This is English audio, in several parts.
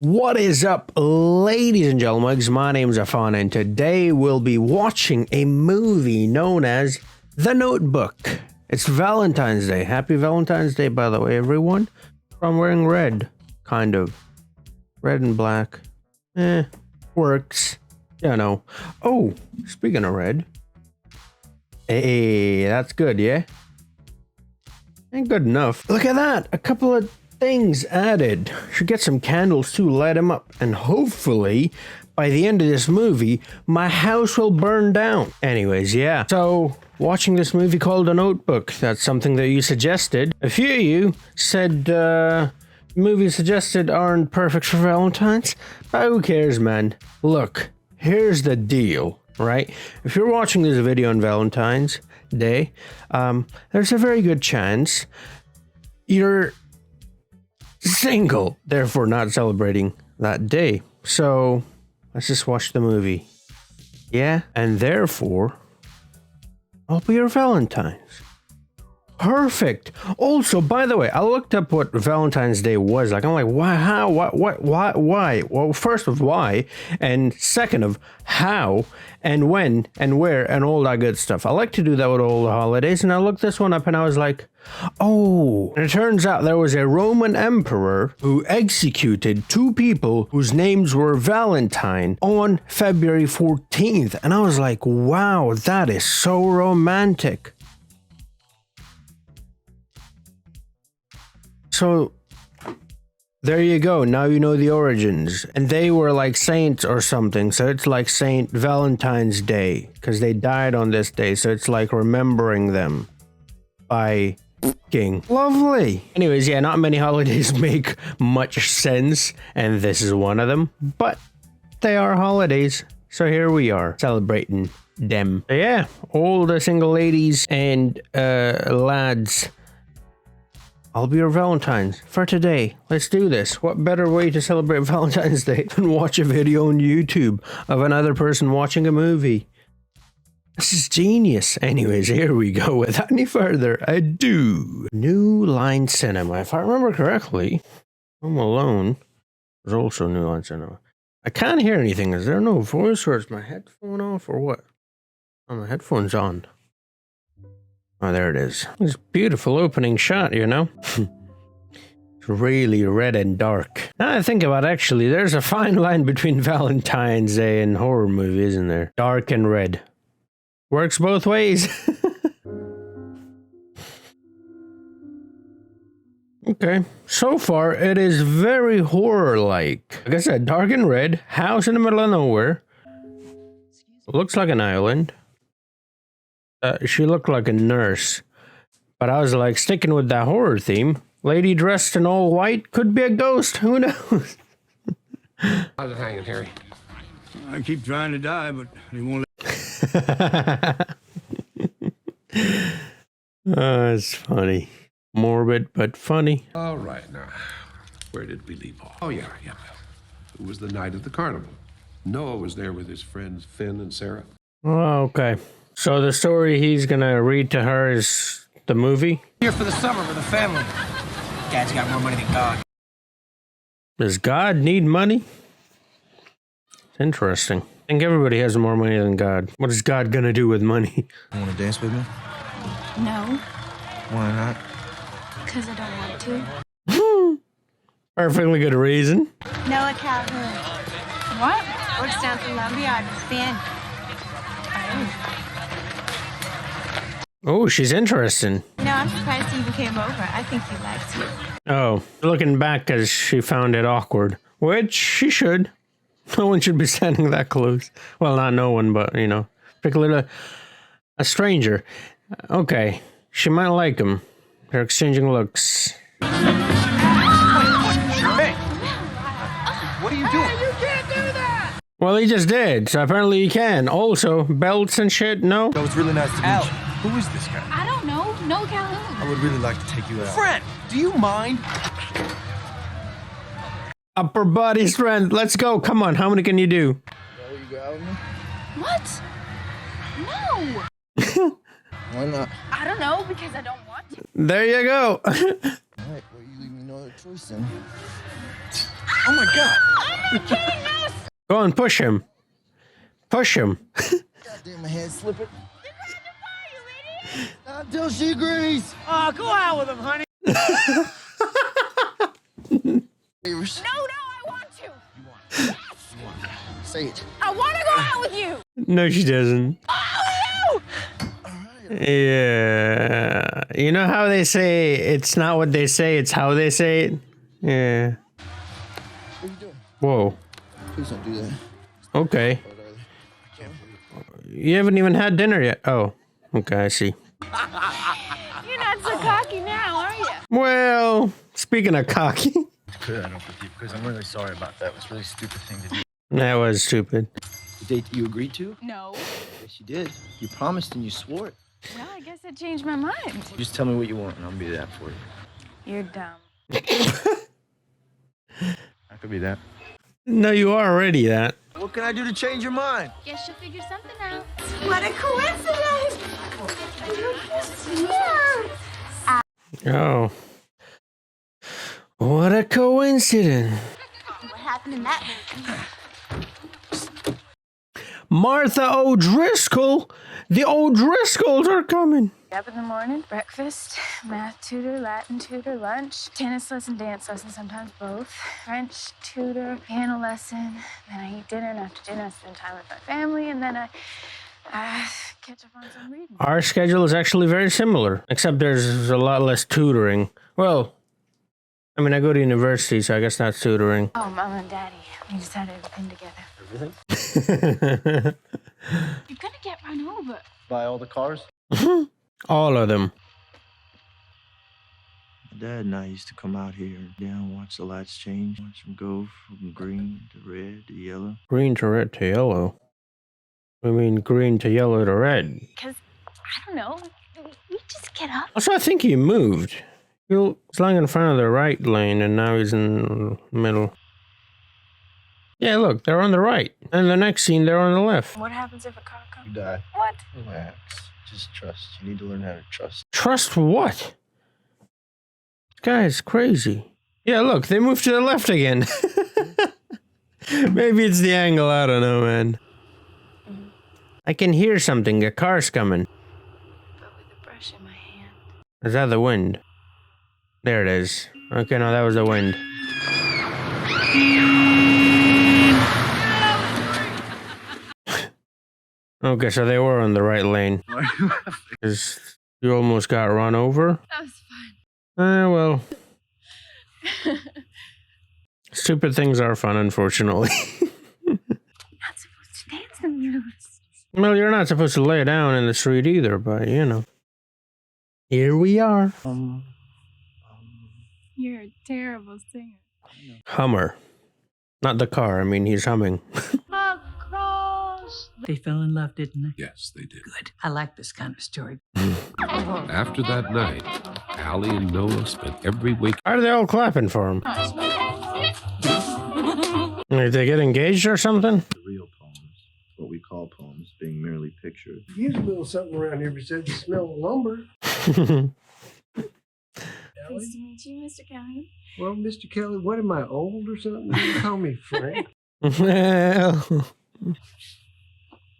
What is up, ladies and gentlemen? My name is Alfa, and today we'll be watching a movie known as The Notebook. It's Valentine's Day. Happy Valentine's Day, by the way, everyone. I'm wearing red, kind of. Red and black. Works. You know. Oh, speaking of red. Hey, that's good, yeah? Ain't good enough. Look at that! A couple of things added. Should get some candles too, light them up, and hopefully by the end of this movie my house will burn down. Anyways, yeah, so watching this movie called The Notebook, that's something that you suggested. A few of you said movies suggested aren't perfect for Valentine's, but who cares, man? Look, here's the deal, right? If you're watching this video on Valentine's Day, there's a very good chance you're single, therefore not celebrating that day. So let's just watch the movie. Yeah, and therefore I'll be your Valentine's. Perfect. Also, by the way, I looked up what Valentine's Day was like. I'm like, why, how, why? Well, first of why, and second of how, and when, and where, and all that good stuff. I like to do that with all the holidays, and I looked this one up and I was like, oh. And it turns out there was a Roman emperor who executed two people whose names were Valentine on February 14th. And I was like, wow, that is so romantic. So there you go. Now you know the origins. And they were like saints or something. So it's like Saint Valentine's Day because they died on this day. So it's like remembering them by king. Lovely. Anyways, yeah, not many holidays make much sense. And this is one of them. But they are holidays. So here we are celebrating them. So yeah, all the single ladies and lads, I'll be your Valentine's for today. Let's do this. What better way to celebrate Valentine's Day than watch a video on YouTube of another person watching a movie? This is genius. Anyways, here we go. Without any further ado. New Line Cinema. If I remember correctly, Home Alone was also New Line Cinema. I can't hear anything. Is there no voice, or is my headphone off, or what? Oh, my headphone's on. Oh, there it is. It's a beautiful opening shot, you know? It's really red and dark. Now I think about it, actually, there's a fine line between Valentine's Day and horror movie, isn't there? Dark and red. Works both ways. Okay. So far, it is very horror-like. Like I said, dark and red, house in the middle of nowhere. Looks like an island. She looked like a nurse, but I was like, sticking with that horror theme. Lady dressed in all white could be a ghost. Who knows? How's it hanging, Harry? I keep trying to die, but he won't let. Oh, it's funny. Morbid, but funny. All right, now, where did we leave off? Oh, yeah. It was the night of the carnival. Noah was there with his friends Finn and Sarah. Oh, okay. So the story he's gonna read to her is the movie? Here for the summer with the family. Dad's got more money than God. Does God need money? It's interesting. I think everybody has more money than God. What is God gonna do with money? You want to dance with me? No, Why not? because I don't want to. Perfectly good reason. Noah Calhoun. What? Works down at the lumberyard with Finn. Oh, she's interesting. No, I'm surprised he even came over. I think he likes you. Oh, looking back as she found it awkward. Which she should. No one should be standing that close. Well, not no one, but, you know, particularly a stranger. Okay, she might like him. They're exchanging looks. Hey! What are you doing? You can't do that! Well, he just did, so apparently he can. Also, belts and shit, no? No, it's really nice to meet you. Who is this guy? I don't know. No Calhoun. I would really like to take you out. Friend, do you mind? Upper body strength. Let's go. Come on. How many can you do? You go out with me? What? No. Why not? I don't know, because I don't want to. There you go. All right, well, you leave me no other choice then. Oh my God. I'm not kidding, no. Go on, push him. Push him. Goddamn, my hand's slipping. Not until she agrees. Oh, go out with him, honey. Favors. No, I want to. Say it. I want to go out with you. No, she doesn't. Oh, Yeah. You know how they say it's not what they say, it's how they say it? Yeah. What are you doing? Whoa. Please don't do that. Okay. You haven't even had dinner yet. Oh. Okay, I see. you're not so cocky now, are you? Well, speaking of cocky. Good, I don't forgive because I'm really sorry about that. It was a really stupid thing to do. That was stupid. The date that you agreed to? No. Yes, you did. You promised and you swore it. Well, I guess I changed my mind. Just tell me what you want and I'll be that for you. You're dumb. I could be that. No, you are already that. What can I do to change your mind? Guess you'll figure something out. What a coincidence! Yeah. Oh. What a coincidence. What happened in that movie? Martha O'Driscoll. The O'Driscolls are coming. Up in the morning, breakfast, math tutor, Latin tutor, lunch, tennis lesson, dance lesson, sometimes both, French tutor, piano lesson. Then I eat dinner, and after dinner I spend time with my family, and then I catch up on some reading. Our schedule is actually very similar, except there's a lot less tutoring. Well, I mean, I go to university, so I guess that's tutoring. Oh, Mom and Daddy, we just had everything together. Everything? You're gonna get run over. Buy all the cars? All of them. My dad and I used to come out here and watch the lights change, watch them go from green to red to yellow. Green to red to yellow. I mean, green to yellow to red. Because, I don't know, we just get up. Also, I think he moved. He was lying in front of the right lane, and now he's in the middle. Yeah, look, they're on the right. And the next scene, they're on the left. What happens if a car comes? You die. What? Relax. Just trust. You need to learn how to trust. Trust what? This guy is crazy. Yeah, look, they moved to the left again. Maybe it's the angle, I don't know, man. I can hear something, a car's coming. But with a brush in my hand. Is that the wind? There it is. Okay, no, that was the wind. Okay, so they were on the right lane. Because you almost got run over? That was fun. Well. Stupid things are fun, unfortunately. Not supposed to dance in the woods. Well, you're not supposed to lay down in the street either, but, you know. Here we are. You're a terrible singer. Hummer. Not the car, I mean, he's humming. They fell in love, didn't they? Yes, they did. Good. I like this kind of story. After that night, Allie and Noah spent every week. Why are they all clapping for him? Did they get engaged or something? The real poems, what we call poems, being merely pictures. Here's a little something around here besides the smell of lumber. Nice to meet you, Mr. Kelly. Well, Mr. Kelly, what am I, old or something? You call me Frank. Well,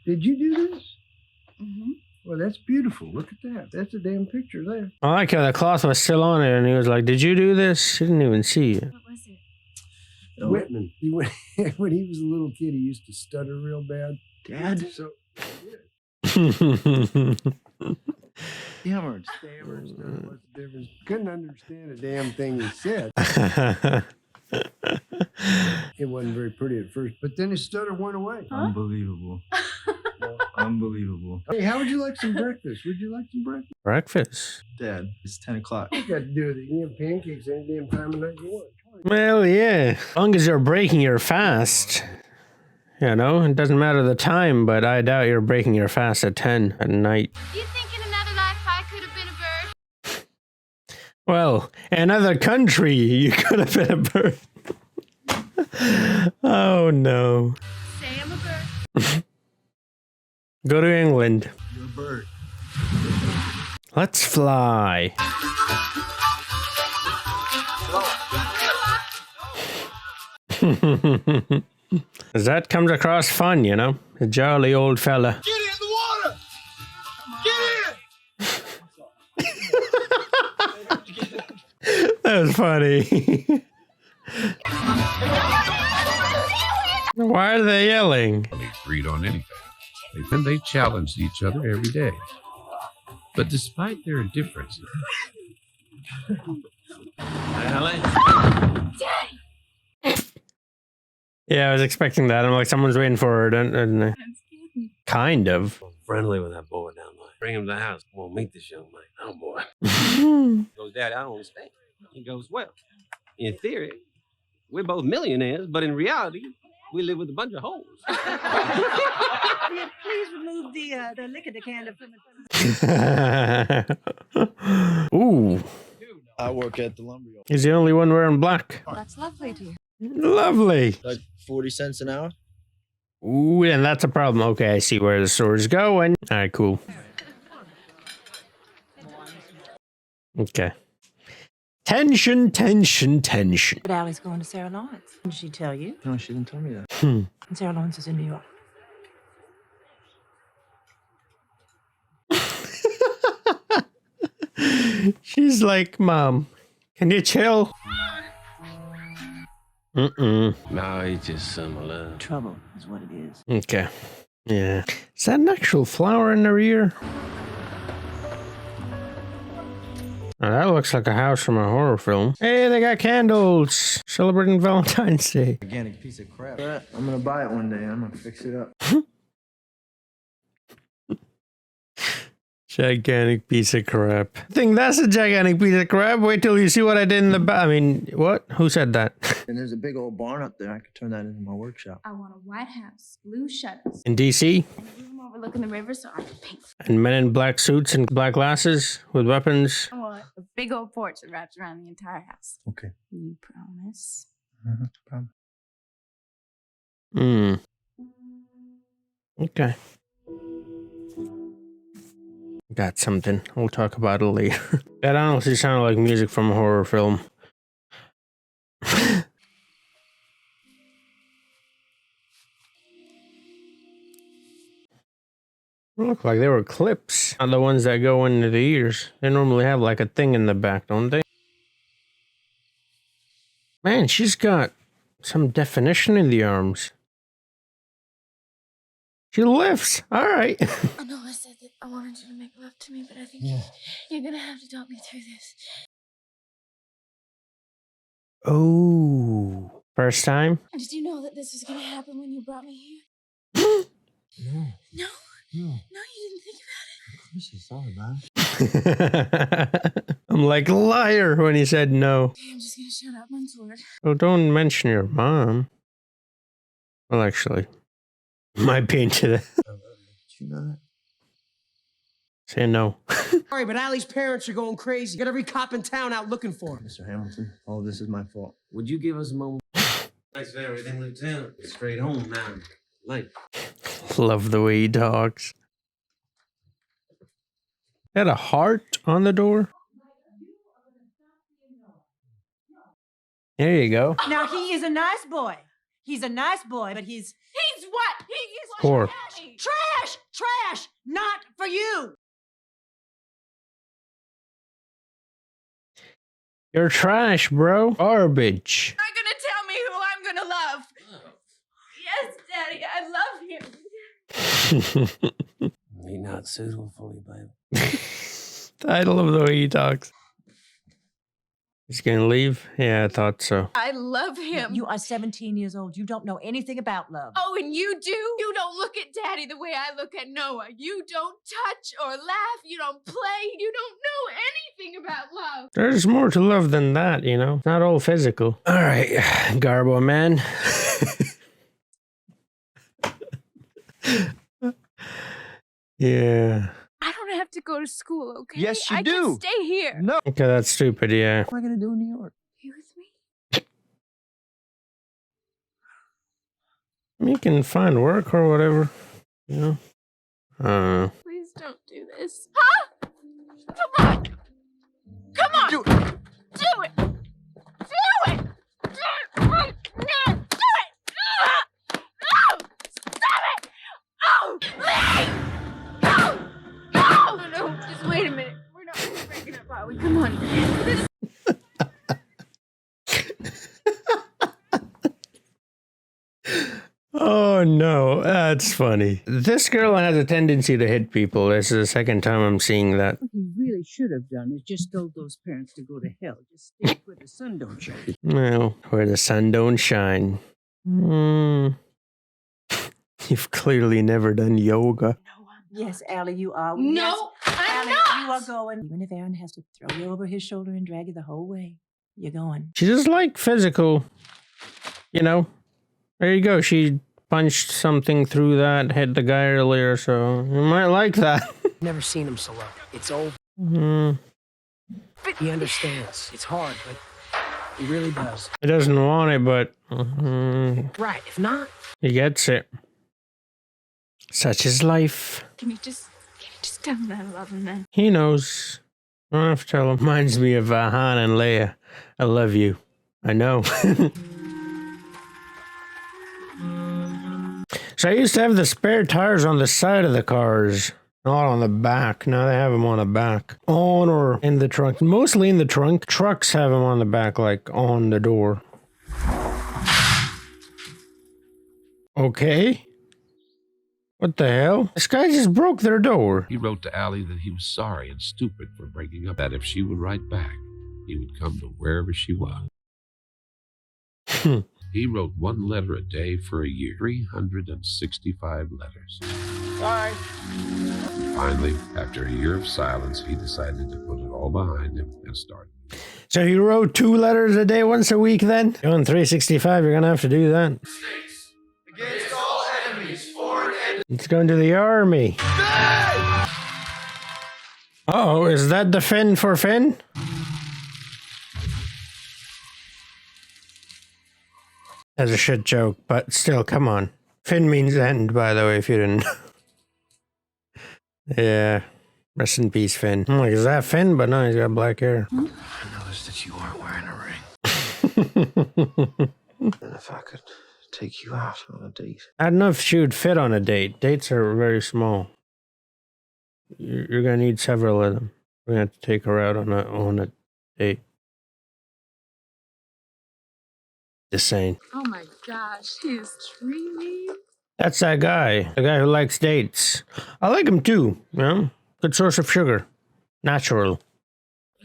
Did you do this? Mm-hmm. Well, that's beautiful. Look at that. That's a damn picture there. I like how the cloth was still on it, and he was like, "Did you do this?" She didn't even see it. What was it? Whitman. When he was a little kid, he used to stutter real bad. Dad? So, Hammered. stammered stuff. What's the difference? Couldn't understand a damn thing he said. It wasn't very pretty at first, but then his stutter went away. Unbelievable. Unbelievable. Hey, how would you like some breakfast? Would you like some breakfast? Breakfast. Dad, it's 10 o'clock. You got to do it. You can have pancakes any damn time of night you want. Well, yeah. As long as you're breaking your fast. You know, it doesn't matter the time, but I doubt you're breaking your fast at 10 at night. Do you think in another life I could have been a bird? Well, in another country, you could have been a bird. Oh, no. Say I'm a bird. Go to England. You're a bird. Let's fly. That comes across fun, you know? A jolly old fella. Get in the water! Get in! That was funny. Why are they yelling? They agreed on anything. And they challenged each other every day. But despite their differences... Yeah, I was expecting that. I'm like, someone's waiting for her, don't they? Kind of. Friendly with that boy down there. Bring him to the house. We'll meet this young man. Oh, boy. He goes, Daddy, I don't understand. He goes, well, in theory, we're both millionaires, but in reality, we live with a bunch of hoes. Please remove the liquor decanter from the... Ooh. I work at the lumber yard. He's the only one wearing black. That's lovely to you. Lovely. Like 40 cents an hour? Ooh, and that's a problem. Okay, I see where the story's going. All right, cool. Okay. Tension, tension, tension. But Allie's going to Sarah Lawrence. Did she tell you? No, she didn't tell me that. And Sarah Lawrence is in New York. She's like, Mom, can you chill? No, it's just similar. Trouble is what it is. Okay. Yeah. Is that an actual flower in her ear? Oh, that looks like a house from a horror film. Hey, they got candles. Celebrating Valentine's Day. Gigantic piece of crap. I'm gonna buy it one day. I'm gonna fix it up. Gigantic piece of crap. I think that's a gigantic piece of crap. Wait till you see what I did in the back. I mean, what? Who said that? And there's a big old barn up there. I could turn that into my workshop. I want a white house, blue shutters, In DC? and a room overlooking the river so I can paint. And men in black suits and black glasses with weapons. I want a big old porch that wraps around the entire house. Okay. You promise? Problem. Okay. Got something. We'll talk about it later. That honestly sounded like music from a horror film. Look like they were clips. Not the ones that go into the ears. They normally have like a thing in the back, don't they? Man, she's got some definition in the arms. She lifts. All right. I know I said that I wanted you to make love to me, but I think you're gonna have to talk me through this. Oh. First time? Did you know that this was gonna happen when you brought me here? No. No? No. No, you didn't think about it? Of course I thought about it. I'm like liar when he said no. Okay, I'm just gonna shut up once word. Oh, don't mention your mom. Well, actually, might be into that. Did you know that? Say no. Sorry, but Allie's parents are going crazy. Got every cop in town out looking for him. Mr. Hamilton, all this is my fault. Would you give us a moment? Thanks for everything, Lieutenant. Straight home now. Late. Love the way he talks. Had a heart on the door? There you go. Now, he is a nice boy. He's a nice boy, but he's... He's what? He is Poor. Trash! Trash! Not for you! You're trash, bro. Garbage. You're gonna tell me who I'm gonna love. Yes, Daddy, I love him. He not suitable for you, baby. I love the way he talks. He's gonna leave? Yeah, I thought so. I love him. You are 17 years old. You don't know anything about love. Oh, and you do? You don't look at Daddy the way I look at Noah. You don't touch or laugh. You don't play. You don't know anything about love. There's more to love than that, you know? Not all physical. All right, Garbo man. Yeah. I don't have to go to school, okay? Yes, you I do. can stay here. No. Okay, that's stupid, yeah. What am I gonna do in New York? You with me? You can find work or whatever, you know? I don't know. Please don't do this. Huh? Come on. Come on. Do it. Do it. Do it. Do it. no, that's funny. This girl has a tendency to hit people. This is the second time I'm seeing that. What he really should have done is just told those parents to go to hell. Just stick where the sun don't shine. Well, where the sun don't shine. You've clearly never done yoga. Yes, Allie, you are. No, I'm Allie, not. you are going. Even if Aaron has to throw you over his shoulder and drag you the whole way, you're going. She just like physical, you know. There you go. She punched something through that, hit the guy earlier, so you might like that. Never seen him so up. It's over. He understands. It's hard, but he really does. He doesn't want it, but Right. If not, he gets it. Such is life. Can you just tell him that I love him then? He knows. I don't have to tell him. Reminds me of Han and Leia. I love you. I know. So I used to have the spare tires on the side of the cars, not on the back. Now they have them on the back. On or in the trunk. Mostly in the trunk. Trucks have them on the back, like on the door. Okay. What the hell? This guy just broke their door. He wrote to Allie that he was sorry and stupid for breaking up, that if she would write back, he would come to wherever she was. He wrote 1 letter a day for a year, 365 letters. sorry. Finally, after a year of silence, he decided to put it all behind him and start. So he wrote 2 letters a day once a week then? Going 365, you're gonna have to do that. Against all enemies, foreign enemies. It's going to the army. Uh-oh, is that the Finn for Finn? That's a shit joke, but still, come on. Finn means end, by the way, if you didn't know. Yeah. Rest in peace, Finn. I'm like, is that Finn? But no, he's got black hair. I noticed that you weren't wearing a ring. And if I could take you out on a date. I don't know if she would fit on a date. Dates are very small. You're gonna need several of them. We're gonna have to take her out on a date. Just saying. Oh my gosh, he's dreamy. That's that guy. The guy who likes dates. I like him too, you know? Good source of sugar. Natural.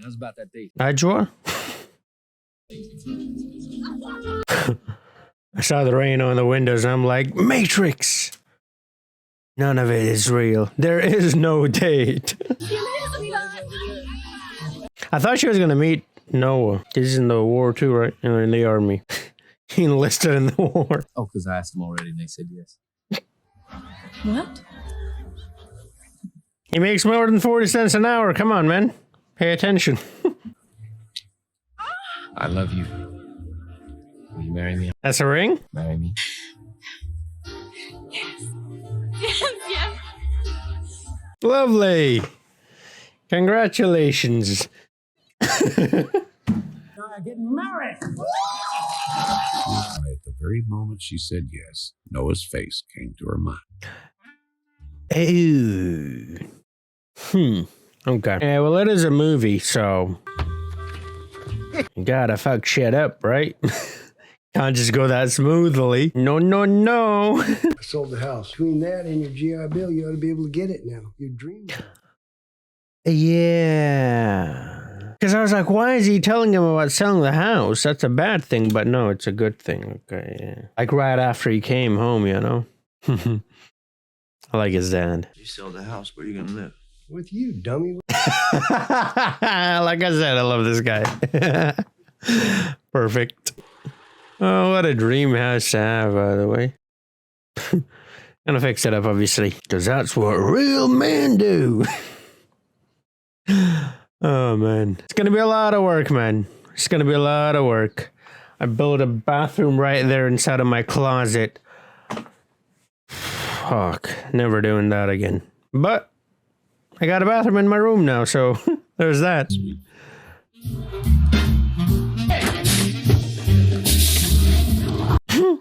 How's about that date? Ajwa? I saw the rain on the windows and I'm like, Matrix! None of it is real. There is no date. I thought she was going to meet Noah. He's in the war too, right? You know, in the army. He enlisted in the war. Oh, because I asked them already and they said yes. What? He makes more than 40 cents an hour. Come on, man. Pay attention. I love you. Will you marry me? That's a ring? Marry me. Yes. Yes. Lovely. Congratulations. Getting married. At the very moment she said yes, Noah's face came to her mind. Okay. Yeah, well, it is a movie, so you gotta fuck shit up, right? Can't just go that smoothly. No, no, no. I sold the house. Between that and your GI Bill, you ought to be able to get it now. Your dream. Yeah. Because I was like, why is he telling him about selling the house? That's a bad thing, but no, it's a good thing. Okay, yeah. Like right after he came home, you know? I like his dad. You sell the house, where you gonna live? With you, dummy. Like I said, I love this guy. Perfect. Oh, what a dream house to have, by the way. Gonna fix it up, obviously. Because that's what real men do. Oh, man. It's going to be a lot of work, man. It's going to be a lot of work. I built a bathroom right there inside of my closet. Fuck. Never doing that again. But I got a bathroom in my room now, so there's that.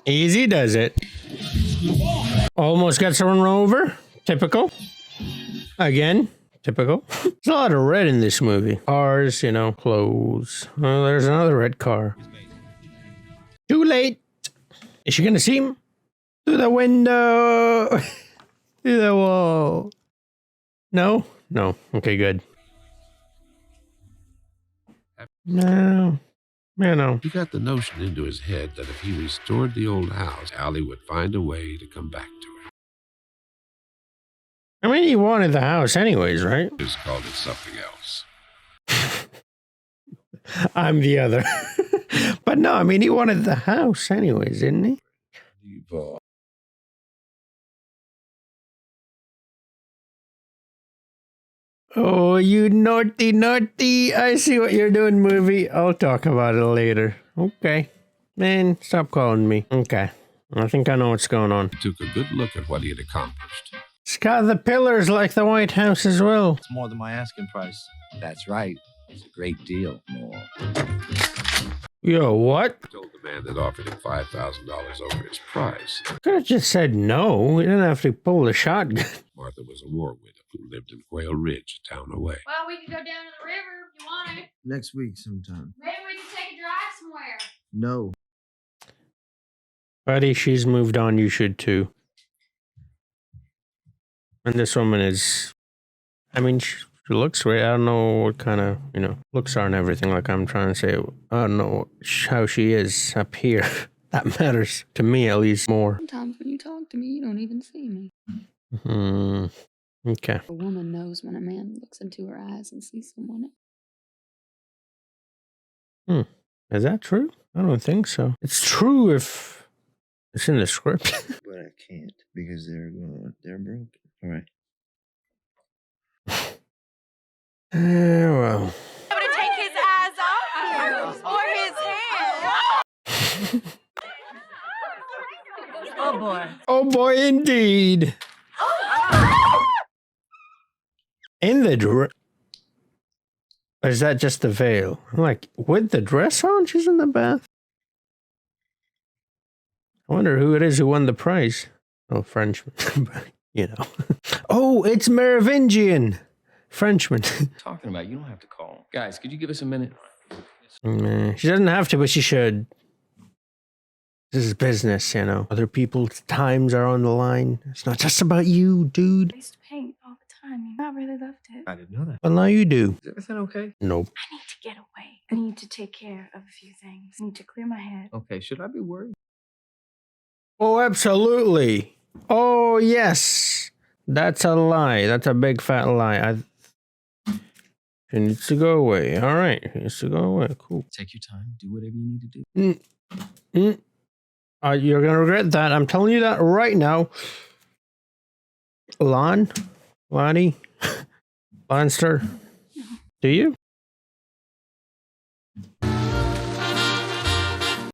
Easy does it. Almost got someone run over. Typical. Again. Typical. There's a lot of red in this movie. Cars, you know, clothes. Oh, there's another red car. Too late. Is she gonna see him? Through the window. Through the wall. No? No. Okay, good. No. Yeah, no. He got the notion into his head that if he restored the old house, Allie would find a way to come back to her. I mean, he wanted the house anyways, right? He just called it something else. I'm the other. But no, I mean, he wanted the house anyways, didn't he? Oh, you naughty, naughty. I see what you're doing, movie. I'll talk about it later. Okay. Man, stop calling me. Okay. I think I know what's going on. He took a good look at what he had accomplished. It's got the pillars like the White House as well. It's more than my asking price. That's right. It's a great deal more. Yo, what? He told the man that offered him $5,000 over his price. Could have just said no. We didn't have to pull the shotgun. Martha was a war widow who lived in Quail Ridge, a town away. Well, we could go down to the river if you want it. Next week sometime. Maybe we can take a drive somewhere. No. Buddy, she's moved on. You should too. And this woman is... I mean, she looks great. I don't know what kind of, looks are and everything. Like I'm trying to say, I don't know how she is up here. That matters to me at least more. Sometimes when you talk to me, you don't even see me. Okay. A woman knows when a man looks into her eyes and sees someone else. Is that true? I don't think so. It's true if it's in the script. But I can't because they're broken. All right. Well. To take his eyes off or his hands. Oh boy. Oh boy, indeed. In the dress. Or is that just the veil? Like, with the dress on, she's in the bath? I wonder who it is who won the prize. Oh, Frenchman. Oh, it's Merovingian. Frenchman. Talking about, you don't have to call. Guys, could you give us a minute? She doesn't have to, but she should. This is business, Other people's times are on the line. It's not just about you, dude. I used to paint all the time. I really loved it. I didn't know that. Well, now you do. Is everything okay? Nope. I need to get away. I need to take care of a few things. I need to clear my head. Okay, should I be worried? Oh, absolutely. Oh, yes. That's a lie. That's a big fat lie. She needs to go away. All right. She needs to go away. Cool. Take your time. Do whatever you need to do. You're going to regret that. I'm telling you that right now. Lonnie, Monster. Do you?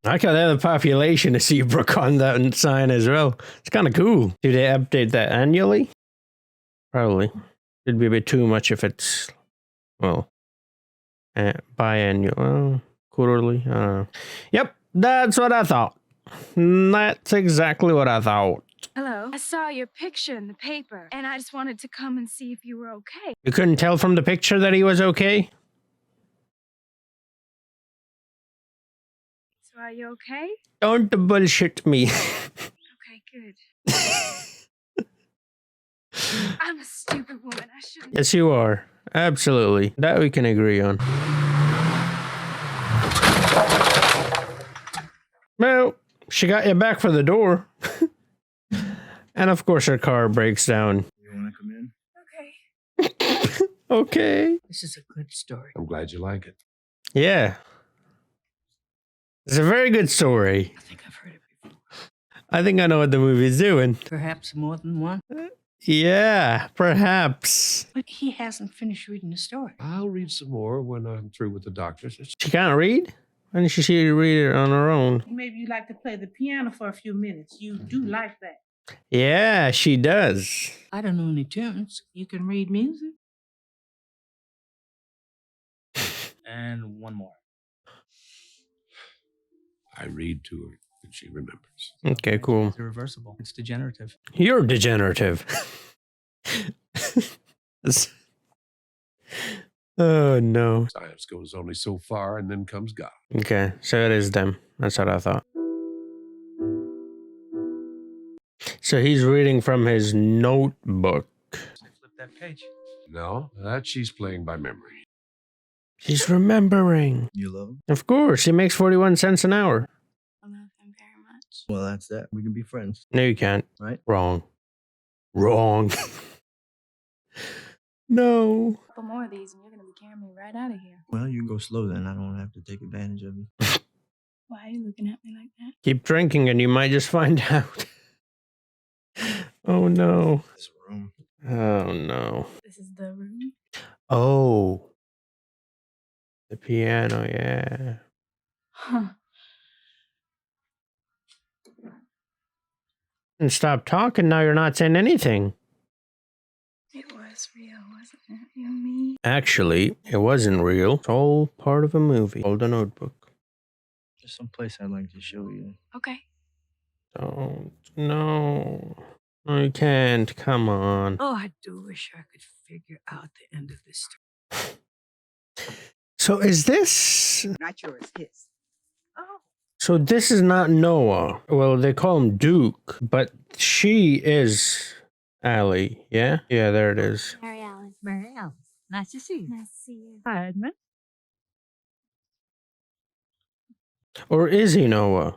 I could have the population to see Brooke on that sign as well. It's kind of cool. Do they update that annually? Probably. It'd be a bit too much if it's, biannual. Quarterly. I don't know. Yep, that's what I thought. That's exactly what I thought. Hello. I saw your picture in the paper, and I just wanted to come and see if you were okay. You couldn't tell from the picture that he was okay? So are you okay? Don't bullshit me. Okay, good. I'm a stupid woman. I shouldn't. Yes, you are. Absolutely. That we can agree on. Well, she got you back for the door. And of course her car breaks down. You want to come in? Okay. Okay. This is a good story. I'm glad you like it. Yeah. It's a very good story. I think I've heard it before. I think I know what the movie's doing. Perhaps more than one. Yeah, perhaps. But he hasn't finished reading the story. I'll read some more when I'm through with the doctors. She can't read? Why didn't she read it on her own? Maybe you like to play the piano for a few minutes. You do like that. Yeah, she does. I don't know any tunes. You can read music. And one more. I read to her and she remembers. Okay, cool. It's irreversible. It's degenerative. You're degenerative. Oh, no. Science goes only so far and then comes God. Okay, so it is them. That's what I thought. So he's reading from his notebook. Flip that page. No, that she's playing by memory. He's remembering. You love him? Of course, he makes 41 cents an hour. I love him very much. Well, that's that. We can be friends. No, you can't. Right? Wrong. Wrong. No. A couple more of these and you're going to be carrying me right out of here. Well, you can go slow then. I don't have to take advantage of you. Why are you looking at me like that? Keep drinking and you might just find out. Oh, no. This room. Oh, no. This is the room? Oh. The piano, yeah. Huh. And stop talking, now you're not saying anything. It was real, wasn't it? You and me? Actually, it wasn't real. It's all part of a movie. Hold a notebook. There's some place I'd like to show you. Okay. Don't. No. No, you can't. Come on. Oh, I do wish I could figure out the end of this story. So is this... Not yours, his. Oh. So this is not Noah. Well, they call him Duke, but she is Allie, yeah? Yeah, there it is. Mary Ellen. Mary Ellen. Nice to see you. Nice to see you. Hi, Edmund. Or is he Noah?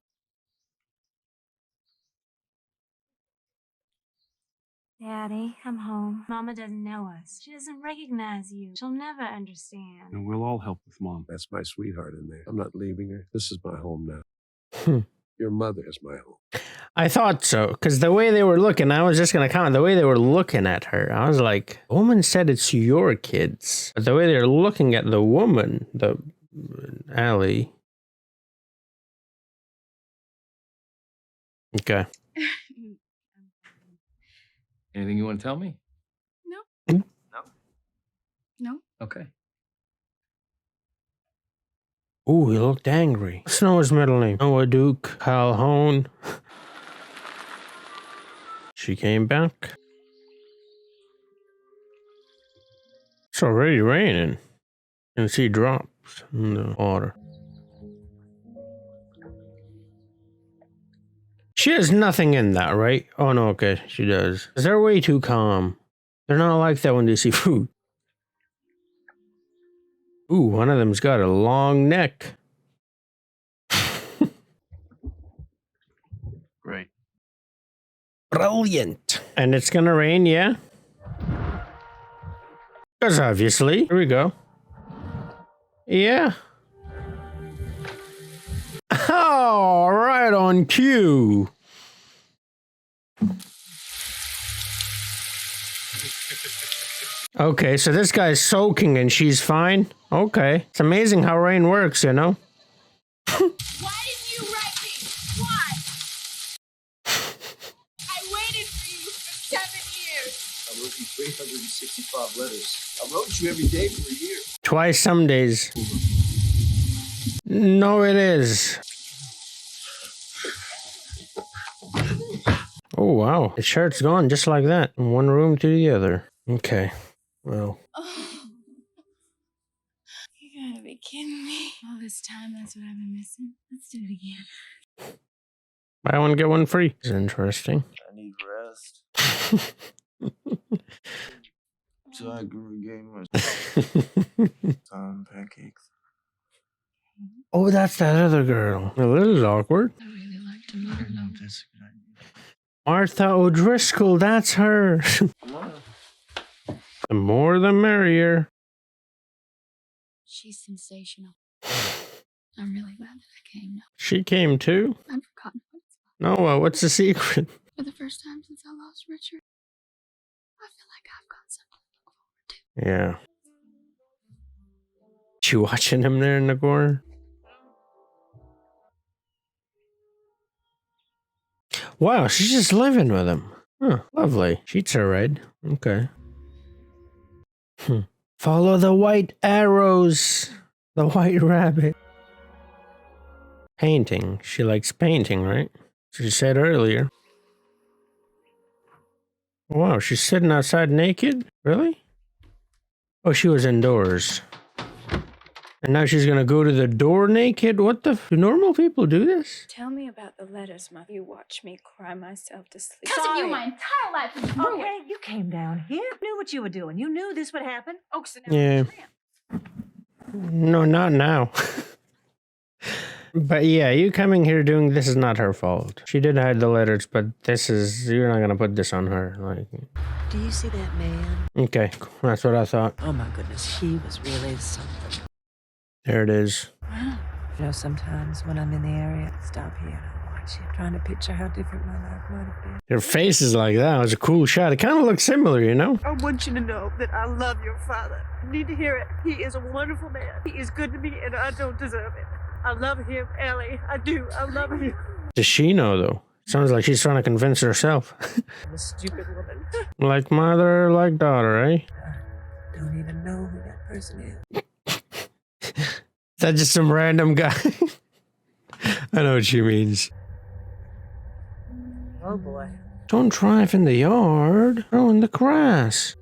Daddy, I'm home. Mama doesn't know us. She doesn't recognize you. She'll never understand. And we'll all help with Mom. That's my sweetheart in there. I'm not leaving her. This is my home now. Your mother is my home. I thought so, because the way they were looking, I was just going to comment, the way they were looking at her, I was like, the woman said it's your kids. But the way they're looking at the woman, the Allie. Okay. Anything you want to tell me? No. No? No. Okay. Ooh, he looked angry. What's Noah's middle name? Noah Duke Calhoun. She came back. It's already raining. You can see drops in the water. She has nothing in that, right? Oh, no, okay, she does. 'Cause they're way too calm. They're not like that when they see food. Ooh, one of them's got a long neck. Great. Brilliant. And it's gonna rain, yeah? Because obviously. Here we go. Yeah. Oh, right on cue. Okay, so this guy's soaking and she's fine. Okay. It's amazing how rain works, you know? Why didn't you write me? Why? I waited for you for 7 years. I wrote you 365 letters. I wrote you every day for a year. Twice some days. No, it is. Oh, wow. The shirt's gone just like that. From one room to the other. Okay. Well. Oh. You gotta be kidding me. All this time, that's what I've been missing. Let's do it again. Buy one, get one free. It's interesting. I need rest. So I can regain my pancakes. Oh, that's that other girl. Well, this is awkward. I really like to meet her. No, that's a good idea. Martha O'Driscoll, that's her. Come on. The more the merrier. She's sensational. I'm really glad that I came now. She came too? I'd forgotten what it's Noah, what's the secret? for the first time since I lost Richard. I feel like I've got something to look forward to. Yeah. You watching him there in the corner? Wow, she's just living with him. Huh, lovely. Sheets are red. Okay. Follow the white arrows. The white rabbit. Painting. She likes painting, right? She said earlier. Wow, she's sitting outside naked? Really? Oh, she was indoors. And now she's gonna go to the door naked? What the do normal people do this? Tell me about the letters, Mother. You watch me cry myself to sleep. Because Sorry. of you, my entire life is ruined. Okay, you came down here, knew what you were doing. You knew this would happen. Oh, so now Yeah. No, not now. But yeah, you coming here doing this is not her fault. She did hide the letters, but this is you're not gonna put this on her. Like, Do you see that man? okay, that's what I thought. Oh my goodness, he was really something. There it is. You know, sometimes when I'm in the area, I stop here and I watch you, trying to picture how different my life might have been. Your face is like that. It was a cool shot. It kind of looks similar, you know? I want you to know that I love your father. You need to hear it. He is a wonderful man. He is good to me, and I don't deserve it. I love him, Ellie. I do. I love him. Does she know, though? Sounds like she's trying to convince herself. I'm a stupid woman. Like mother, like daughter, eh? I don't even know who that person is. Is that just some random guy? I know what she means. Oh boy. Don't drive in the yard. Throw in the grass.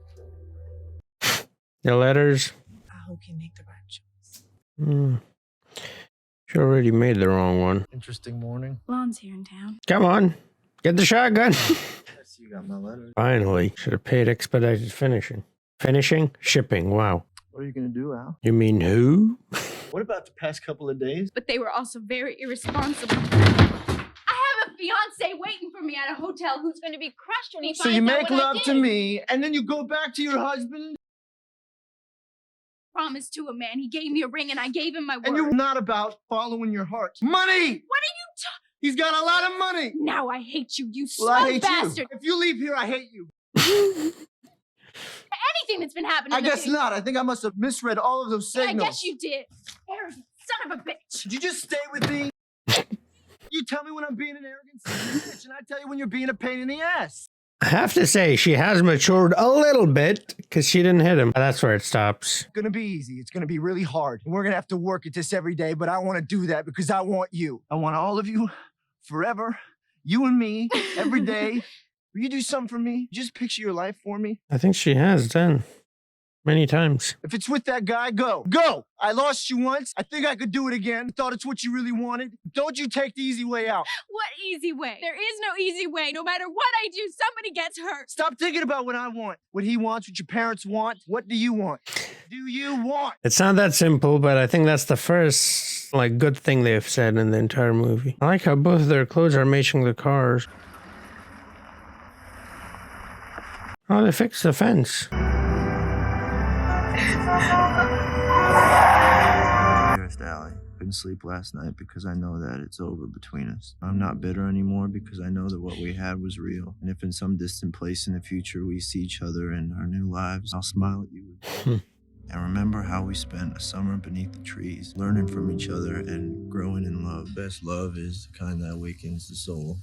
The letters. I hope you make the right choice. She already made the wrong one. Interesting morning. Lon's here in town. Come on. Get the shotgun. I see you got my letter. Finally. Should have paid expedited finishing. Finishing? Shipping. Wow. What are you gonna do, Al? You mean who? What about the past couple of days? But they were also very irresponsible. I have a fiance waiting for me at a hotel who's going to be crushed when he So finds you out make what I love did. to me, and then you go back to your husband? Promised to a man. He gave me a ring and I gave him my word. And you're not about following your heart. Money! What are you talking? He's got a lot of money! Now I hate you, you Well, I slow hate bastard. you. If you leave here, I hate you. Anything that's been happening. I guess not. I think I must have misread all of those Yeah, I signals. guess you did. Arrogant son of a bitch. Did you just stay with me? You tell me when I'm being an arrogant son of a bitch, and I tell you when you're being a pain in the ass. I have to say, she has matured a little bit because she didn't hit him. That's where it stops. It's gonna be easy. It's gonna be really hard. And we're gonna have to work at this every day, but I wanna do that because I want you. I want all of you forever. You and me, every day. Will you do something for me? Just picture your life for me. I think she has done many times. If it's with that guy, go. Go! I lost you once. I think I could do it again. Thought it's what you really wanted. Don't you take the easy way out. What easy way? There is no easy way. No matter what I do, somebody gets hurt. Stop thinking about what I want, what he wants, what your parents want. What do you want? Do you want? It's not that simple, but I think that's the first, like, good thing they've said in the entire movie. I like how both of their clothes are matching the cars. Oh, they fixed the fence. Dearest Allie, couldn't sleep last night because I know that it's over between us. I'm not bitter anymore because I know that what we had was real. And if in some distant place in the future we see each other in our new lives, I'll smile at you. And remember how we spent a summer beneath the trees, learning from each other and growing in love. Best love is the kind that awakens the soul,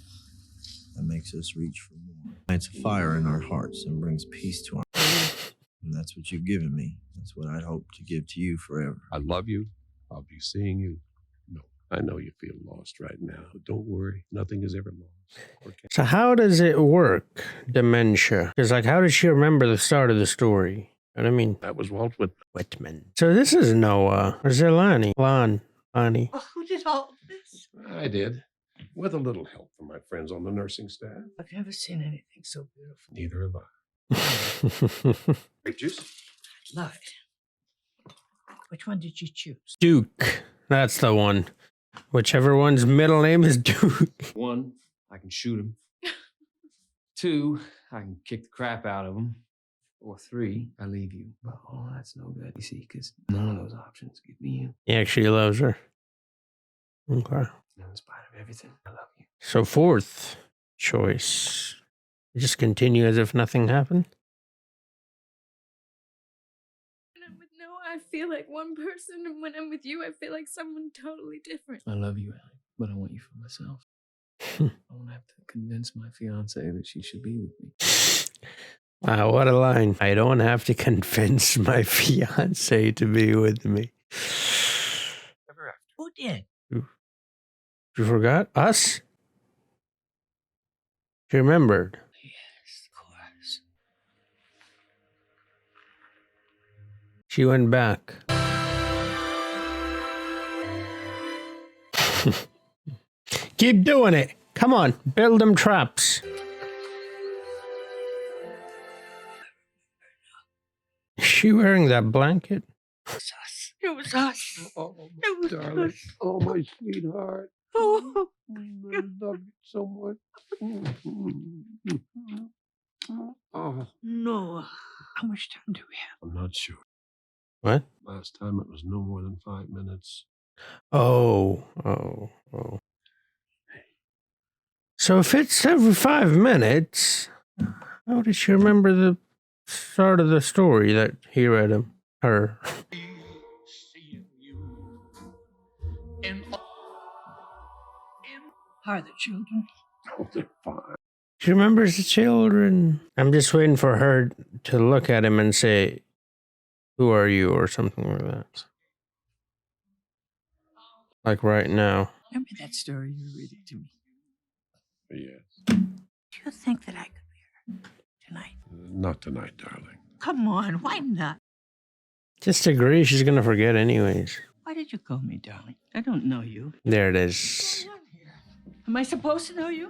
that makes us reach for more. Lights a fire in our hearts and brings peace to our and that's what you've given me. That's what I'd hope to give to you forever. I love you. I'll be seeing you. No, I know you feel lost right now. Don't worry. Nothing is ever lost. Okay. So how does it work, dementia? Because, like, how does she remember the start of the story? You know what I mean? That was Walt Whitman. So this is Noah. Or is it Lonnie? Lonnie. Who did all this? I did. With a little help from my friends on the nursing staff. I've never seen anything so beautiful. Neither have I. Pictures? Love it. Which one did you choose? Duke. That's the one. Whichever one's middle name is Duke. 1, I can shoot him. 2, I can kick the crap out of him. Or 3, I leave you. But oh, that's no good, you see, because none of those options give me you. He actually loves her. Okay. In spite of everything, I love you. So fourth choice. Just continue as if nothing happened. When I'm with Noah, I feel like one person, and when I'm with you, I feel like someone totally different. I love you, Allie, but I want you for myself. I won't have to convince my fiance that she should be with me. Wow, what a line. I don't have to convince my fiance to be with me. Who did? You forgot? Us? She remembered. Yes, of course. She went back. Keep doing it. Come on, build them traps. Is she wearing that blanket? It was us. Oh, It was darling. us. Oh, my sweetheart. Oh. I love you so much. Oh, Noah, how much time do we have? I'm not sure. What? Last time it was no more than 5 minutes. Oh. So if it's every 5 minutes, how did she remember the start of the story that he read him? Her. How are the children? Oh, they're fine. She remembers the children. I'm just waiting for her to look at him and say, "Who are you?" or something like that. Like right now. Remember that story you read it to me? Yes. Do you think that I could be here tonight? Not tonight, darling. Come on, why not? Just agree, she's gonna forget anyways. Why did you call me darling? I don't know you. There it is. Am I supposed to know you?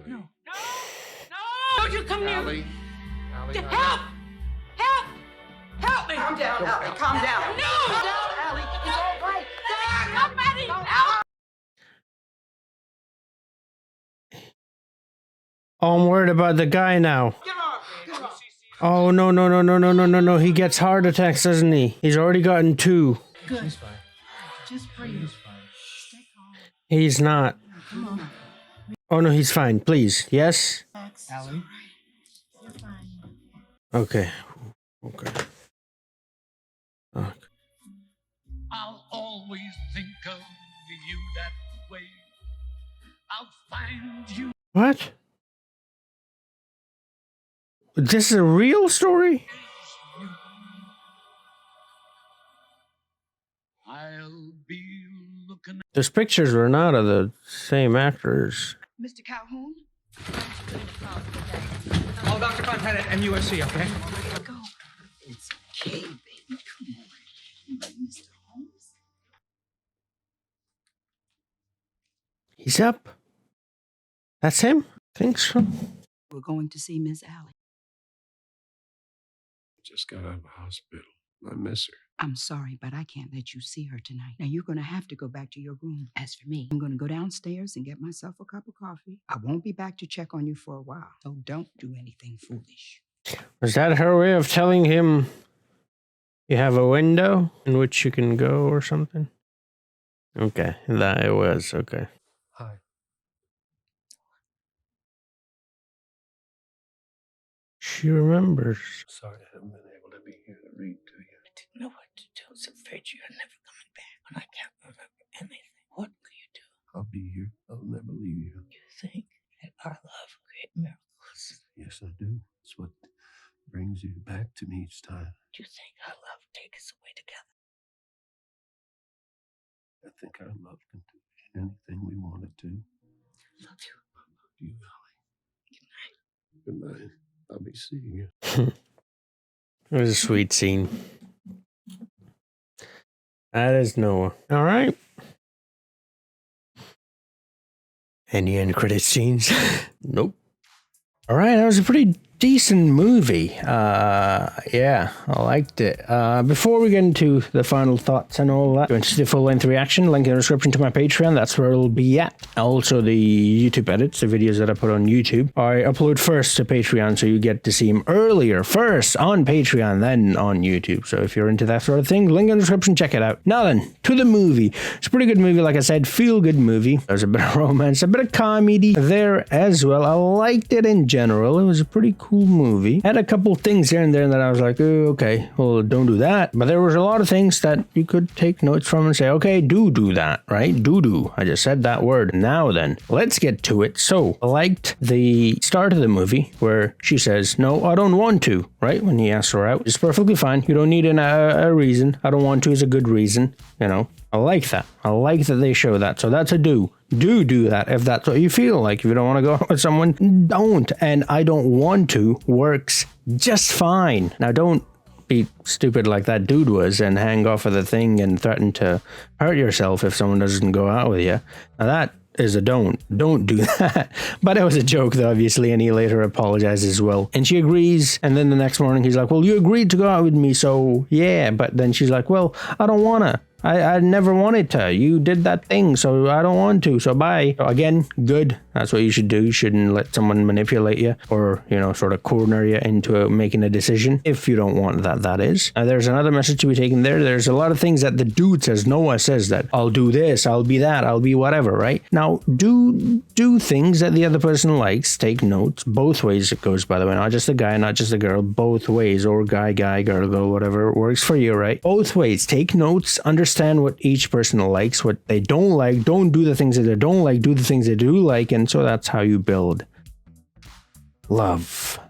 No. No! Don't you come near me! Help! Help! Help me! Calm down, Allie. Calm down. No! Calm down, Allie. It's all right. Somebody help! Oh, I'm worried about the guy now. Oh, no. He gets heart attacks, doesn't he? He's already gotten 2. Good. She's fine. Just breathe. Stay calm. He's not. Come on. Oh, no, he's fine. Please. Yes? Allie? Okay. I'll always think of you that way. I'll find you. What? This is a real story? I'll be looking. Those pictures were not of the same actors. Mr. Calhoun? Oh, Dr. Fontana at MUSC, okay? Go. It's okay, baby. Come on. Mr. Holmes? He's up. That's him? Think so. We're going to see Miss Allie. Just got out of the hospital. I miss her. I'm sorry, but I can't let you see her tonight. Now, you're going to have to go back to your room. As for me, I'm going to go downstairs and get myself a cup of coffee. I won't be back to check on you for a while, so don't do anything foolish. Was that her way of telling him you have a window in which you can go or something? Okay, that it was. Okay. Hi. She remembers. Sorry I haven't been able to be here to read to you. I didn't know what to do. I was afraid you were never coming back, and I can't remember anything. What will you do? I'll be here. I'll never leave you. You think that our love will create miracles? Yes, I do. It's what brings you back to me each time. Do you think our love will take us away together? I think our love can do anything we want it to. Love you. I love you, Allie. Good night. I'll be seeing you. It was a sweet scene. That is Noah. All right. Any end credit scenes? Nope. All right, that was a pretty decent movie. Yeah, I liked it. Before we get into the final thoughts and all that, go into the full-length reaction, link in the description to my Patreon. That's where it'll be at. Also, the YouTube edits, the videos that I put on YouTube, I upload first to Patreon, so you get to see them earlier, first on Patreon, then on YouTube. So if you're into that sort of thing, link in the description, check it out. Now then, to the movie. It's a pretty good movie, like I said, feel-good movie. There's a bit of romance, a bit of comedy there as well. I liked it in general. It was a pretty cool movie. Had a couple things here and there that I was like, oh, okay, well, don't do that. But there was a lot of things that you could take notes from and say, okay, do that, right? Do. I just said that word. Now then, let's get to it. So, I liked the start of the movie where she says, no, I don't want to, right? When he asks her out. It's perfectly fine. You don't need a reason. I don't want to is a good reason, you know. I like that. I like that they show that. So that's a do. Do that if that's what you feel like. If you don't want to go out with someone, don't. And I don't want to works just fine. Now, don't be stupid like that dude was and hang off of the thing and threaten to hurt yourself if someone doesn't go out with you. Now that is a don't do that. But it was a joke though, obviously, and he later apologized as well. And she agrees, and then the next morning he's like, well, you agreed to go out with me, so yeah. But then she's like, well, I don't wanna. I never wanted to. You did that thing, so I don't want to, so bye. So again, good. That's what you should do. You shouldn't let someone manipulate you or, you know, sort of corner you into making a decision if you don't want that, that is. Now, there's another message to be taken there. There's a lot of things that the dude says. Noah says that I'll do this, I'll be that, I'll be whatever, right? Now, do things that the other person likes. Take notes. Both ways it goes, by the way. Not just the guy, not just the girl. Both ways. Or guy, girl, whatever works for you, right? Both ways. Take notes. Understand what each person likes, what they don't like. Don't do the things that they don't like. Do the things they do like. And so that's how you build love.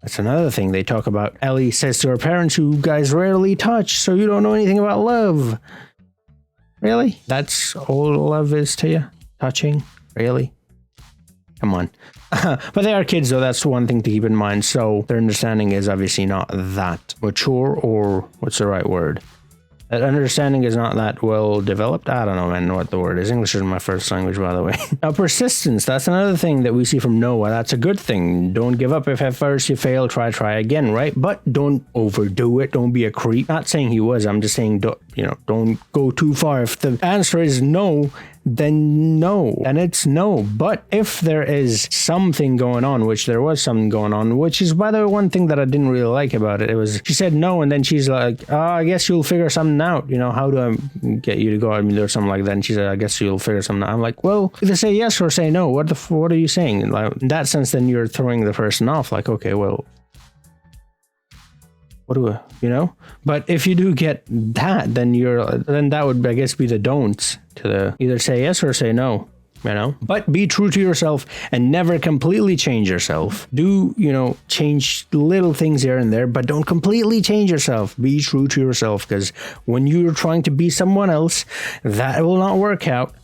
That's another thing they talk about. Ellie says to her parents, you guys rarely touch, so you don't know anything about love. Really? That's all love is to you? Touching? Really? Come on. But they are kids, though. That's one thing to keep in mind. So their understanding is obviously not that mature, or what's the right word? That understanding is not that well developed. I don't know, man, what the word is. English isn't my first language, by the way. Now, persistence. That's another thing that we see from Noah. That's a good thing. Don't give up. If at first you fail, try again, right? But don't overdo it. Don't be a creep. Not saying he was. I'm just saying, don't go too far. If the answer is no, then no, and it's no. But if there is something going on, which there was something going on, which is, by the way, one thing that I didn't really like about it, it was she said no, and then she's like, I guess you'll figure something out, how do I get you to go out with me or something like that. And she said, I guess you'll figure something out. I'm like, well, either say yes or say no. What are you saying? Like, in that sense, then you're throwing the person off. Like, okay, well, what do I, But if you do get that, then that would, I guess, be the don'ts to either say yes or say no, But be true to yourself and never completely change yourself. Do, change little things here and there, but don't completely change yourself. Be true to yourself, because when you're trying to be someone else, that will not work out.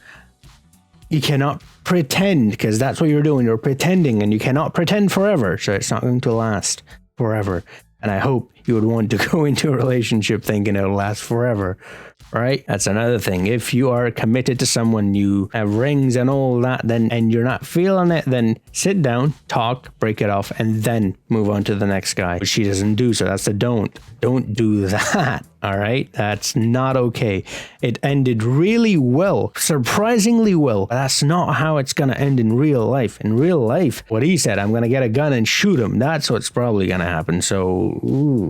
You cannot pretend, because that's what you're doing. You're pretending, and you cannot pretend forever, so it's not going to last forever. And I hope you would want to go into a relationship thinking it'll last forever, right? That's another thing. If you are committed to someone, you have rings and all that, and you're not feeling it, then sit down, talk, break it off, and then move on to the next guy. But she doesn't do so. That's the don't. Don't do that. All right? That's not okay. It ended really well, surprisingly well. But that's not how it's going to end in real life. In real life, what he said, I'm going to get a gun and shoot him. That's what's probably going to happen. So,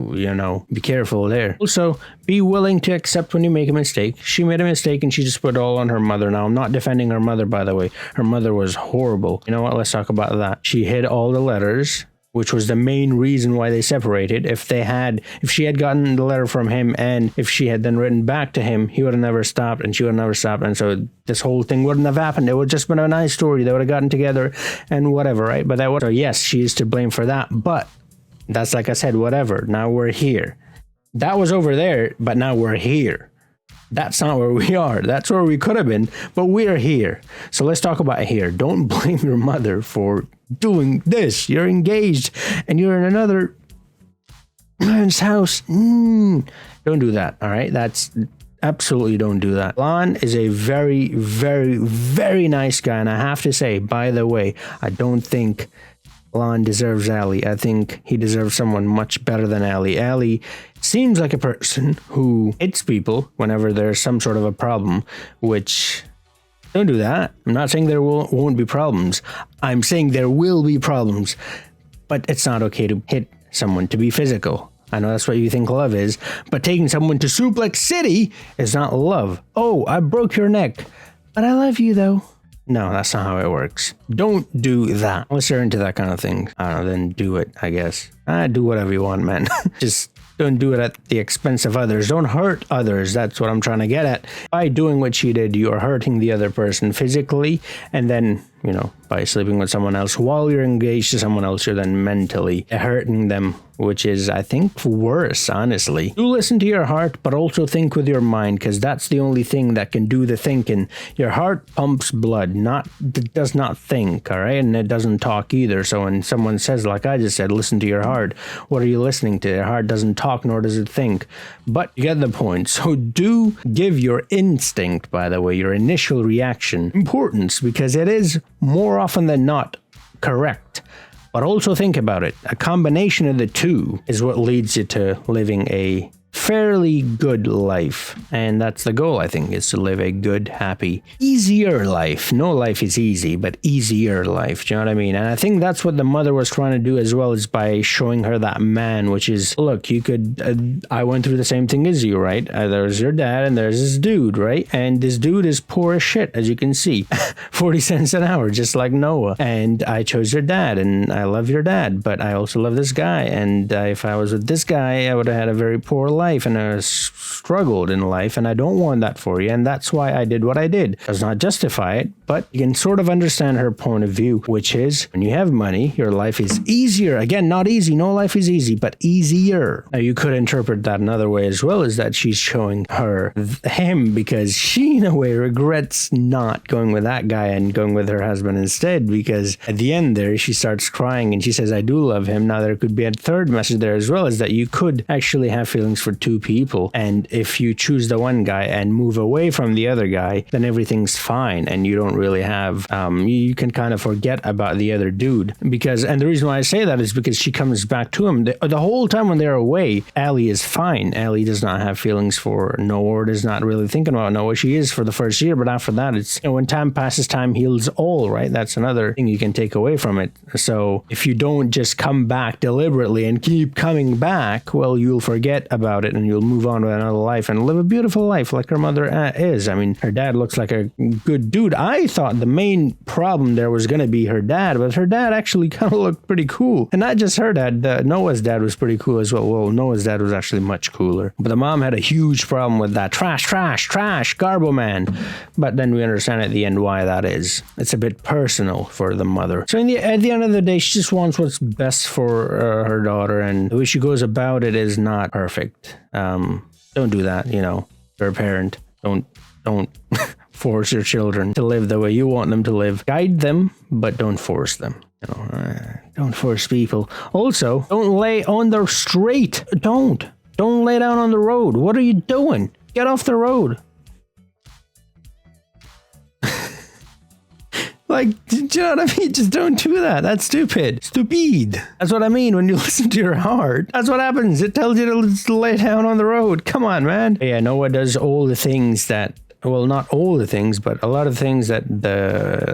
be careful there. Also, be willing to accept when you make a mistake. She made a mistake and she just put it all on her mother. Now, I'm not defending her mother, by the way. Her mother was horrible. You know what? Let's talk about that. She hid all the letters, which was the main reason why they separated. If she had gotten the letter from him, and if she had then written back to him, he would have never stopped, and she would have never stopped, and so this whole thing wouldn't have happened. It would have just been a nice story. They would have gotten together and whatever, right? But so yes, she is to blame for that, but that's, like I said, whatever. Now we're here. That was over there, but now we're here. That's not where we are. That's where we could have been, but we're here. So let's talk about here. Don't blame your mother for doing this. You're engaged and you're in another man's house. Don't do that. All right. That's absolutely, don't do that. Lon is a very, very, very nice guy. And I have to say, by the way, I don't think Lon deserves Allie. I think he deserves someone much better than Allie. Allie seems like a person who hits people whenever there's some sort of a problem, which, don't do that. I'm not saying there won't be problems. I'm saying there will be problems, but it's not okay to hit someone, to be physical. I know that's what you think love is, but taking someone to Suplex City is not love. Oh, I broke your neck, but I love you though. No, that's not how it works. Don't do that. Unless you're into that kind of thing. I don't know, then do it, I guess. Do whatever you want, man. Just don't do it at the expense of others. Don't hurt others. That's what I'm trying to get at. By doing what she did, you are hurting the other person physically, and then you know, by sleeping with someone else while you're engaged to someone else, you're then mentally hurting them, which is, I think, worse, honestly. Do listen to your heart, but also think with your mind, because that's the only thing that can do the thinking. Your heart pumps blood, does not think, all right? And it doesn't talk either. So when someone says, like I just said, listen to your heart, what are you listening to? Your heart doesn't talk, nor does it think. But you get the point. So do give your instinct, by the way, your initial reaction, importance, because it is more often than not correct. But also think about it. A combination of the two is what leads you to living a fairly good life. And that's the goal, I think, is to live a good, happy, easier life. No life is easy, but easier life. Do you know what I mean? And I think that's what the mother was trying to do as well, is by showing her that man, which is, look, you could, I went through the same thing as you, right? There's your dad and there's this dude, right? And this dude is poor as shit, as you can see. 40 cents an hour, just like Noah. And I chose your dad, and I love your dad, but I also love this guy. And if I was with this guy, I would have had a very poor life, and I struggled in life, and I don't want that for you. And that's why I did what I did. Does not justify it, but you can sort of understand her point of view, which is when you have money, your life is easier. Again, not easy. No life is easy, but easier. Now, you could interpret that another way as well, is that she's showing him because she, in a way, regrets not going with that guy and going with her husband instead, because at the end there, she starts crying and she says, I do love him. Now, there could be a third message there as well, is that you could actually have feelings for two people, and if you choose the one guy and move away from the other guy, then everything's fine, and you don't really have you can kind of forget about the other dude. Because, and the reason why I say that is because she comes back to him the whole time when they're away. Allie is fine. Allie does not have feelings for Noah, or does not really thinking about Noah. She is for the first year, but after that, it's, you know, when time passes, time heals all, right? That's another thing you can take away from it. So if you don't just come back deliberately and keep coming back, well, you'll forget about it and you'll move on with another life and live a beautiful life like her mother is. I mean, her dad looks like a good dude. I thought the main problem there was going to be her dad, but her dad actually kind of looked pretty cool. And not just her dad, Noah's dad was pretty cool as well. Well, Noah's dad was actually much cooler. But the mom had a huge problem with that trash, Garbo man. But then we understand at the end why that is. It's a bit personal for the mother. So at the end of the day, she just wants what's best for her daughter, and the way she goes about it is not perfect. Don't do that, you know. You're a parent. Don't force your children to live the way you want them to live. Guide them, but don't force them. You know, don't force people. Also, don't lay on the street. Don't lay down on the road. What are you doing? Get off the road. Like, do you know what I mean? Just don't do that. That's stupid. Stupid. That's what I mean when you listen to your heart. That's what happens. It tells you to lay down on the road. Come on, man. Yeah, Noah does all the things that, well, not all the things, but a lot of things that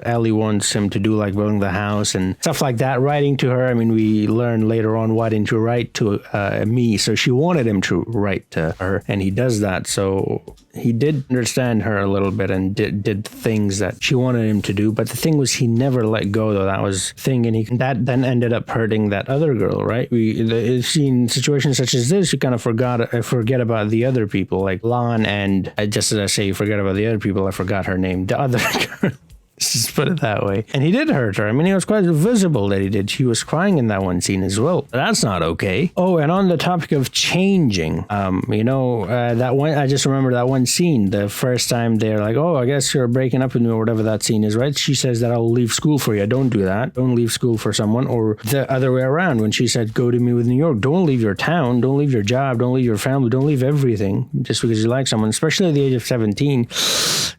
Ellie wants him to do, like building the house and stuff like that, writing to her. I mean, we learn later on, why didn't you write to me? So she wanted him to write to her, and he does that. So he did understand her a little bit and did things that she wanted him to do. But the thing was, he never let go, though. That was the thing. And that then ended up hurting that other girl, right? In situations such as this, you kind of forget about the other people, like Lon, and just as I say, you forget about the other people, I forgot her name. The other girl. Just put it that way. And he did hurt her. I mean, it was quite visible that he did. She was crying in that one scene as well. But that's not okay. Oh, and on the topic of changing, that one, I just remember that one scene. The first time they're like, oh, I guess you're breaking up with me, or whatever that scene is, right? She says that I'll leave school for you. Don't do that. Don't leave school for someone. Or the other way around, when she said, go to me with New York. Don't leave your town. Don't leave your job. Don't leave your family. Don't leave everything just because you like someone, especially at the age of 17.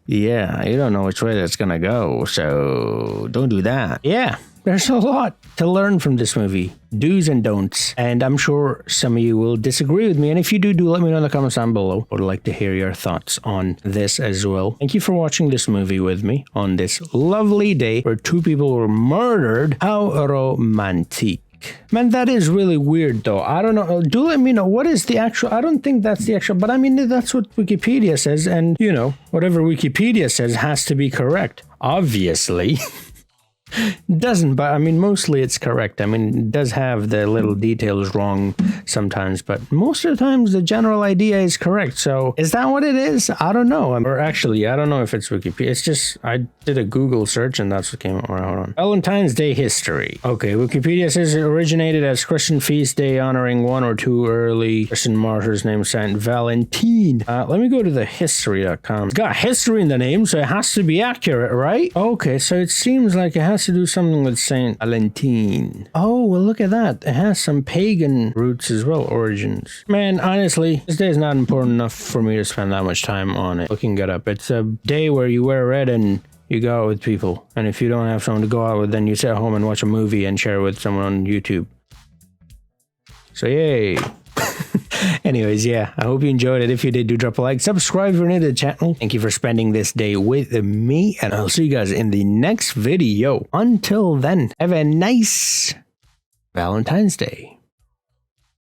Yeah, you don't know which way that's gonna go, so don't do that. Yeah, there's a lot to learn from this movie. Do's and don'ts. And I'm sure some of you will disagree with me. And if you do let me know in the comments down below. I would like to hear your thoughts on this as well. Thank you for watching this movie with me on this lovely day where two people were murdered. How romantic. Man, that is really weird, though. I don't know. Do let me know. What is the actual... I don't think that's the actual... But I mean, that's what Wikipedia says. And, you know, whatever Wikipedia says has to be correct. Obviously. It doesn't, but I mean, mostly it's correct. I mean, it does have the little details wrong sometimes, but most of the times the general idea is correct. So is that what it is? I don't know. Or actually, I don't know if it's Wikipedia. It's just, I did a Google search and that's what came up. Hold on. Valentine's Day history. Okay, Wikipedia says it originated as Christian feast day honoring one or two early Christian martyrs named Saint Valentine. Let me go to the history.com. It's got history in the name, so it has to be accurate, right? Okay, so it seems like it has to do something with Saint Valentine. Oh, well, look at that. It has some pagan roots as well, origins. Man, honestly, this day is not important enough for me to spend that much time on it. Looking it up. It's a day where you wear red and you go out with people. And if you don't have someone to go out with, then you sit at home and watch a movie and share it with someone on YouTube. So yay. Anyways, yeah, I hope you enjoyed it. If you did, do drop a like, subscribe if you're new to the channel. Thank you for spending this day with me, and I'll see you guys in the next video. Until then, have a nice Valentine's Day.